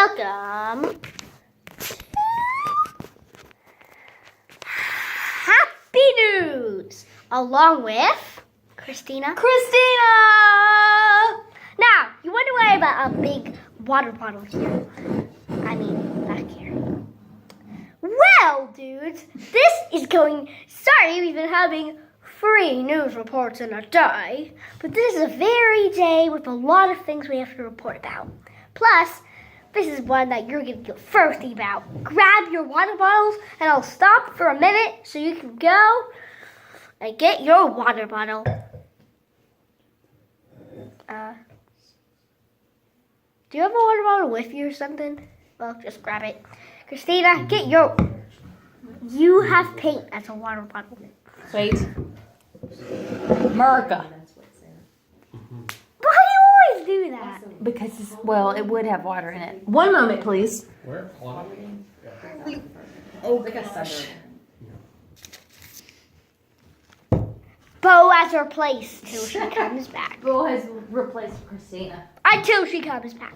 Welcome to Happy News, along with Christina. Now, you wonder why about a big water bottle here. Back here. Well, dudes, we've been having 3 news reports in a day, but this is a very day with a lot of things we have to report about. Plus, this is one that you're going to get thirsty about. Grab your water bottles, and I'll stop for a minute so you can go and get your water bottle. Do you have a water bottle with you or something? Well, just grab it. Christina, get your... You have paint as a water bottle. Wait. America. Why do you always do that? Because, it would have water in it. One moment, please. Where? Oh, gosh. Bo has replaced till she comes back. Bo has replaced Christina. Until she comes back.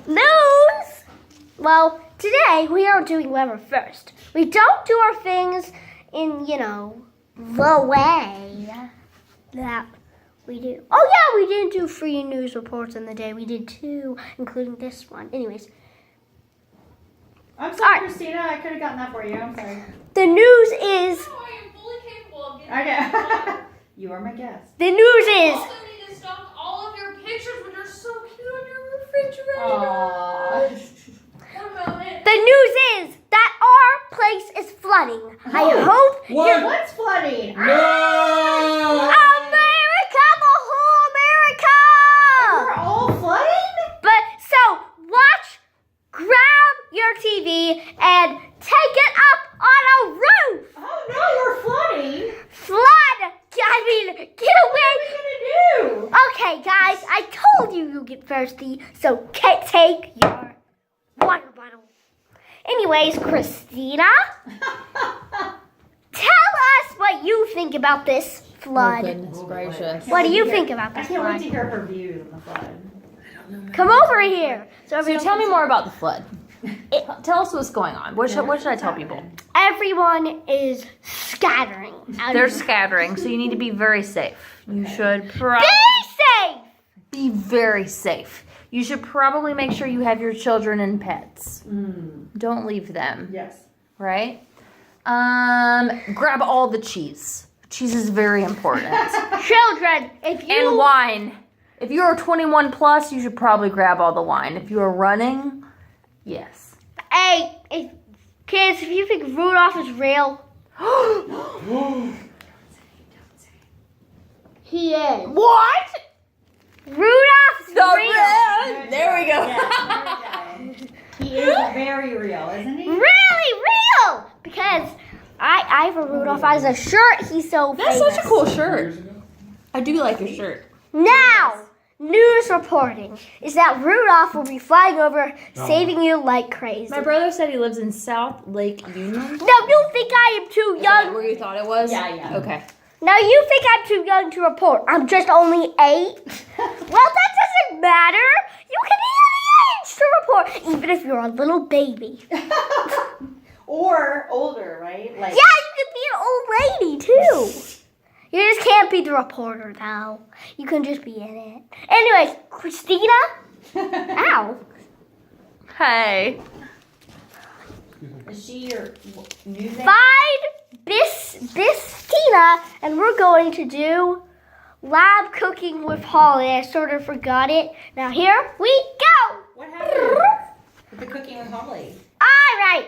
News! Well, today we are doing weather first. We don't do our things in, the way that we do. Oh yeah, we didn't do 3 news reports in the day. We did 2, including this one. Anyways. I'm sorry, All right. Christina. I could have gotten that for you. I'm sorry. The news is... No, I am fully capable of getting Okay. You are my guest. The news You is... also need to stock all of your pictures, which are so cute on your refrigerator. Aww. One moment. The news is that our place is flooding. I hope What? What's flooding? No! America, the whole America! We're all flooding? But so grab your TV and take it up on a roof. Oh no, we're flooding. Flood! Get away! What are we gonna do? Okay, guys, I told you you'd get thirsty, so take your water bottle. Anyways, Christina, tell us what you think about this flood. Goodness gracious. What do you think about I this can't wait to flood? hear her views on the flood. Come over here. So tell me more about the flood. Tell us what's going on. What should I tell people? Everyone is scattering. They're scattering, so you need to be very safe. You should Be safe! be very safe. You should probably make sure you have your children and pets. Don't leave them, Yes. right? Grab all the cheese. Cheese is very important. Children, if you... And wine. If you're 21 plus, you should probably grab all the wine. If you're running, yes. Hey, kids, if you think Rudolph is real, he is. What? Rudolph's The real. red. There we go. Yes, he is very real, isn't he? Really real. Because I have a Rudolph as a shirt. He's so That's famous. such a cool shirt. Years ago? I do like your shirt. Now, news reporting is that Rudolph will be flying over, saving you like crazy. My brother said he lives in South Lake Union. No, you think I am too Is that young. where you thought it was? Yeah. Okay. Now you think I'm too young to report. I'm just only 8. Well, that doesn't matter. You can be any age to report, even if you're a little baby. Or older, right? Like Yeah, you can be an old lady too. You just can't be the reporter though. You can just be in it. Anyways, Christina. Ow. Hey. Is she your news anchor? Find Bistina, and we're going to do lab cooking with Holly. I sort of forgot it. Now here we go. What happened with the cooking with Holly? All right.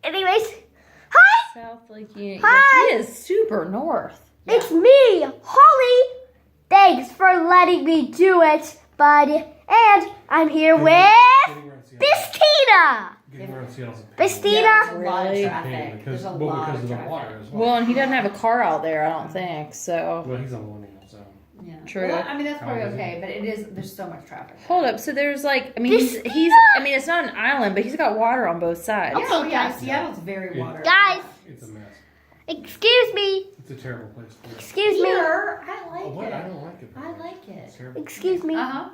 Anyways, hi, South Lake Union. Hi. He is super north. it's me, Holly. Thanks for letting me do it, bud. And I'm here with Getting around Seattle. Bistina. Getting around Seattle's a pain. Bistina. Yeah, there's a lot of Really? traffic. Pain There's a lot because of of the traffic. water as well. Well, and he doesn't have a car out there, I don't think. So Well, he's on the millennial, so. Yeah. True. Well, I mean, that's probably How is it? okay, but there's so much traffic. hold up. So there's he's it's not an island, but he's got water on both sides. Okay, Oh, yeah, guys. Seattle's very water. Guys, It's a mess. excuse me. It's a terrible place to live. Excuse me. Here, I Oh, like what? I it. don't like it. I like it. It's terrible. Excuse me. Uh-huh.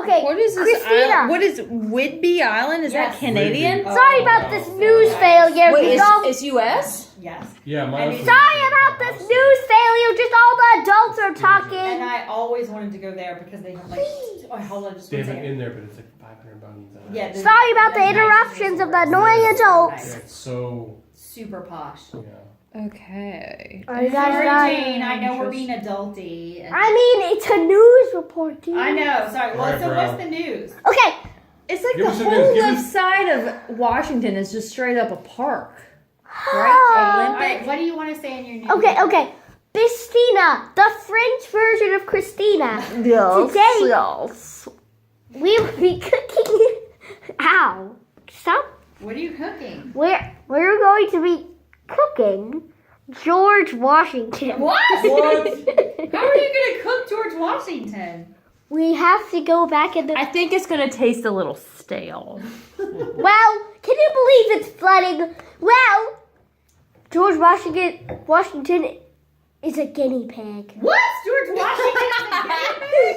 Okay, What is this Christina. island? What is Whidbey Island? Is Yes. that Canadian? Whidbey. Sorry about this news failure. Wait, Just all- is US? Yes. Yeah, And mine. it's- Sorry about this news failure. Just all the adults are And talking. I always wanted to go there because they have like. Oh, hold on, just They one have it second. in there, but it's like 500 buttons. Yeah. the- Sorry about the nice interruptions of the resorts. annoying Yeah, adults. it's so. Super posh. Yeah. Okay. Are you guys Sorry, done? Jane. I know we're being adulty. And I mean, it's a news report, dude. I know. Sorry. Well, Alright, so bro. what's the news? Okay, It's like Give the us some whole news. Give left us- side of Washington is just straight up a park. Oh. All right. What do you want to say in your news? okay. Bistina, the French version of Christina. Today- yes. We will be cooking. Ow! Stop. What are you cooking? We're going to be cooking George Washington. What? What? How are you gonna cook George Washington? We have to go back in the. I think it's gonna taste a little stale. Well, can you believe it's flooding? Well, George Washington is a guinea pig. What? George Washington is a guinea pig?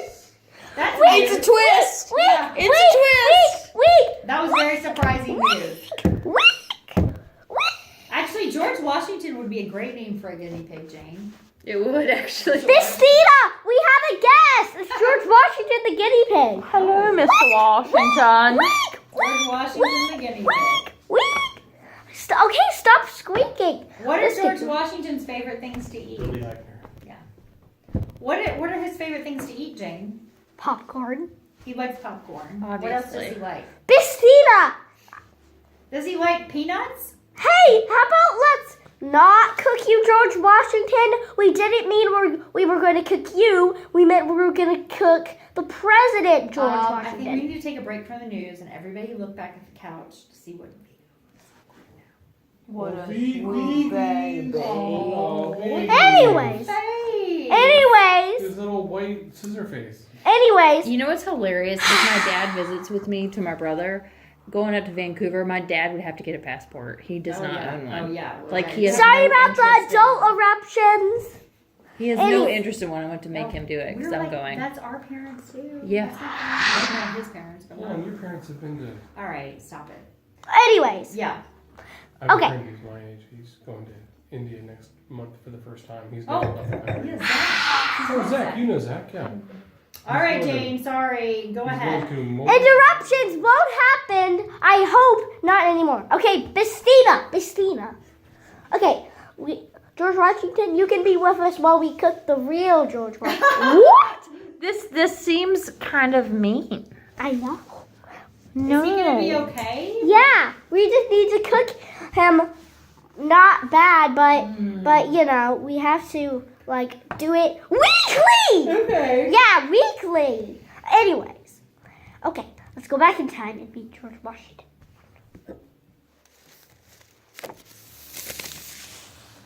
That's It's a news. twist. Yeah. It's a twist. Week. That was very surprising news. Week. Actually, George Washington would be a great name for a guinea pig, Jane. It would actually. Bistina, we have a guest. It's George Washington, the guinea pig. Hello, Mr. Washington. George Washington the guinea pig. Week. Okay, stop squeaking. What are Listen. George Washington's favorite things to eat? Billy Eichner. What are his favorite things to eat, Jane? Popcorn. He likes popcorn. What else does Obviously. he like? Bistina. Does he like peanuts? Hey, how about let's not cook you, George Washington? We didn't mean we were going to cook you. We meant we were going to cook the president, George I think we Washington. need to take a break from the news and everybody look back at the couch to see what. What a Wee, sweet wee, baby. Oh, baby. Anyways, Hey. His little white scissor face. anyways, You know what's hilarious? If my dad visits with me to my brother, going up to Vancouver, my dad would have to get a passport. He does not own one. Oh yeah. Like, right. he has sorry no about the interest in- adult eruptions. He has no Any- interest in one. I want to make him do it because We're I'm like, going. That's our parents too. Yeah. That's not his parents, but Come on, your parents have been good. all right, stop it. Anyways, Yeah. I have Okay. a friend who's my age. He's going to India next month for the first time. He's Oh, never left the country. yes, Zach. Oh, Zach, you know Zach, yeah. All right, He's going Jane. Sorry. Go to- he's ahead. going to Mo- interruptions won't happen. I hope not anymore. Okay, Bistina. Okay, George Washington, you can be with us while we cook the real George Washington. What? This seems kind of mean. I know. No. Is he gonna be okay? Yeah, we just need to cook him not bad, but you know, we have to like do it weekly. Okay. Yeah, weekly. Anyways, okay, let's go back in time and meet George Washington.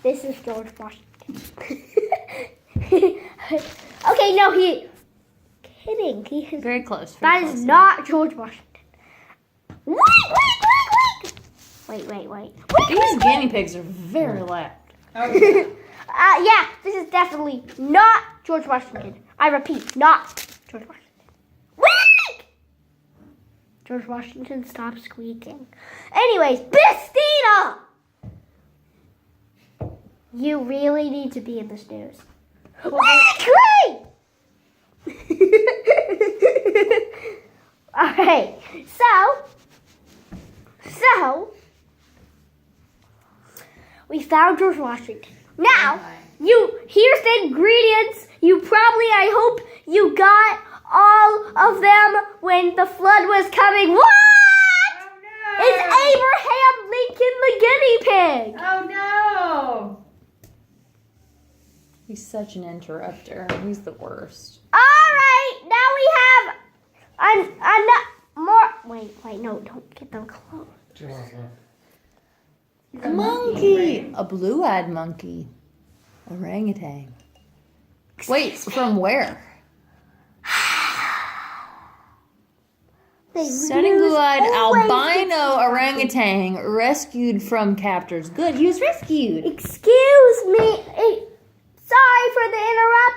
This is George Washington. Okay, no, kidding. He is. Very close. That very is close. not George Washington. Wait. These guinea pigs are very loud. Okay. Yeah, this is definitely not George Washington. I repeat, not George Washington. Wait! George Washington, stop squeaking. Anyways, Bistina! You really need to be in this news. Weekly! Alright, so we found George Washington. Now, here's the ingredients. I hope you got all of them when the flood was coming. What? Oh It's Abraham Lincoln the guinea pig. no! Oh no! He's such an interrupter. He's the worst. All right, now we have more. Wait, no, don't get them close. Jim, A monkey. A blue-eyed monkey. Orangutan. Wait, from where? Stunning blue-eyed albino orangutan rescued from captors. Good, he was rescued. Excuse me. Sorry for the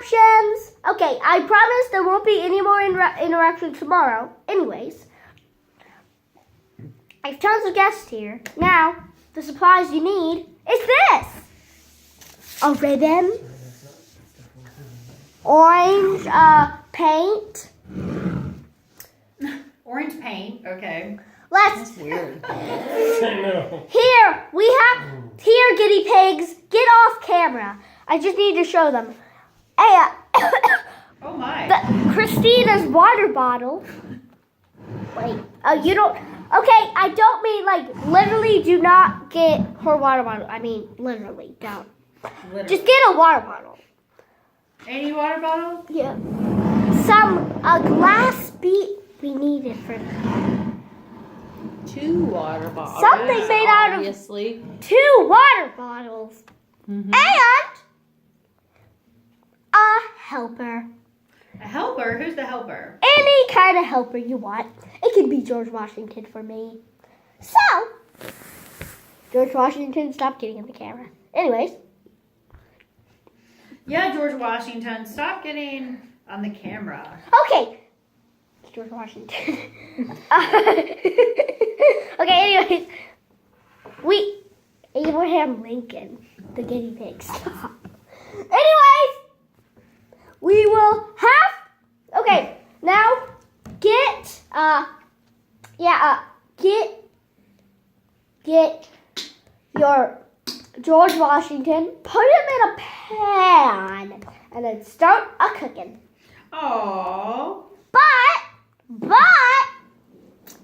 interruptions. Okay, I promise there won't be any more interruptions tomorrow. Anyways, I have tons of guests here. Now, the supplies you need is this. A ribbon, orange paint. Orange paint. Okay. Let's Weird. I know. here we have here guinea pigs. Get off camera. I just need to show them. Hey, Oh my. Christina's water bottle. Wait. Oh, you don't. Okay, I don't mean like literally. Do not get her water bottle. I mean literally. Don't. Literally. Just get a water bottle. Any water bottle? Yeah. A glass beat we needed for 2 water bottles. Something made out of- obviously. 2 water bottles Mhm. and a helper. A helper? Who's the helper? Any kind of helper you want. It could be George Washington for me. So, George Washington, stop getting in the camera. Anyways, Yeah, George Washington. Stop getting on the camera. okay. It's George Washington. Okay, anyways. Abraham Lincoln, the guinea pig. Stop. Anyways, we will have, okay, now get your George Washington, put him in a pan, and then start a cooking. Oh. But,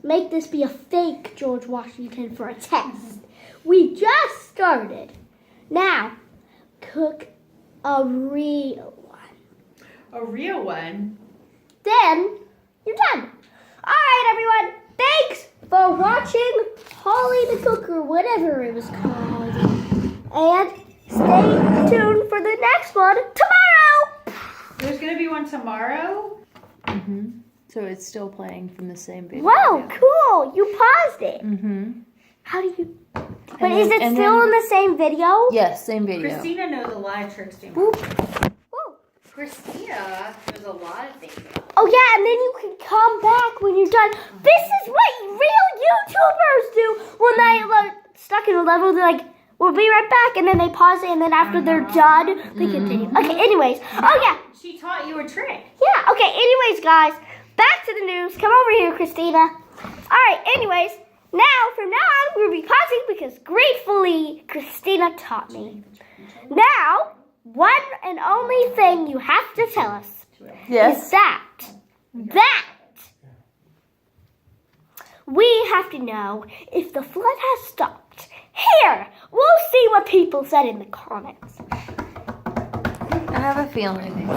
make this be a fake George Washington for a test. We just started. Now, cook a real one. A real one. Then, you're done. All right, everyone. Thanks for watching Holly the Cook or whatever it was called. And stay tuned for the next one tomorrow. There's gonna be one tomorrow. Mhm. So it's still playing from the same video. Wow, cool. You paused it. Mhm. How do you... But And is then- it and still then- in the same video? Yes, same video. Christina knows a lot of tricks too. Woo. Christina knows a lot of things. Oh yeah, and then you can come back when you're done. This is what real YouTubers do when they stuck in a level. They're like, "We'll be right back," and then they pause it, and then after they're done, they continue. Okay. Anyways, oh yeah, She taught you a trick. yeah. Okay. Anyways, guys, back to the news. Come over here, Christina. All right. Anyways, from now on, we'll be pausing because gratefully Christina taught me. Now, one and only thing you have to tell us is that we have to know if the flood has stopped. Here, we'll see what people said in the comments. I have a feeling.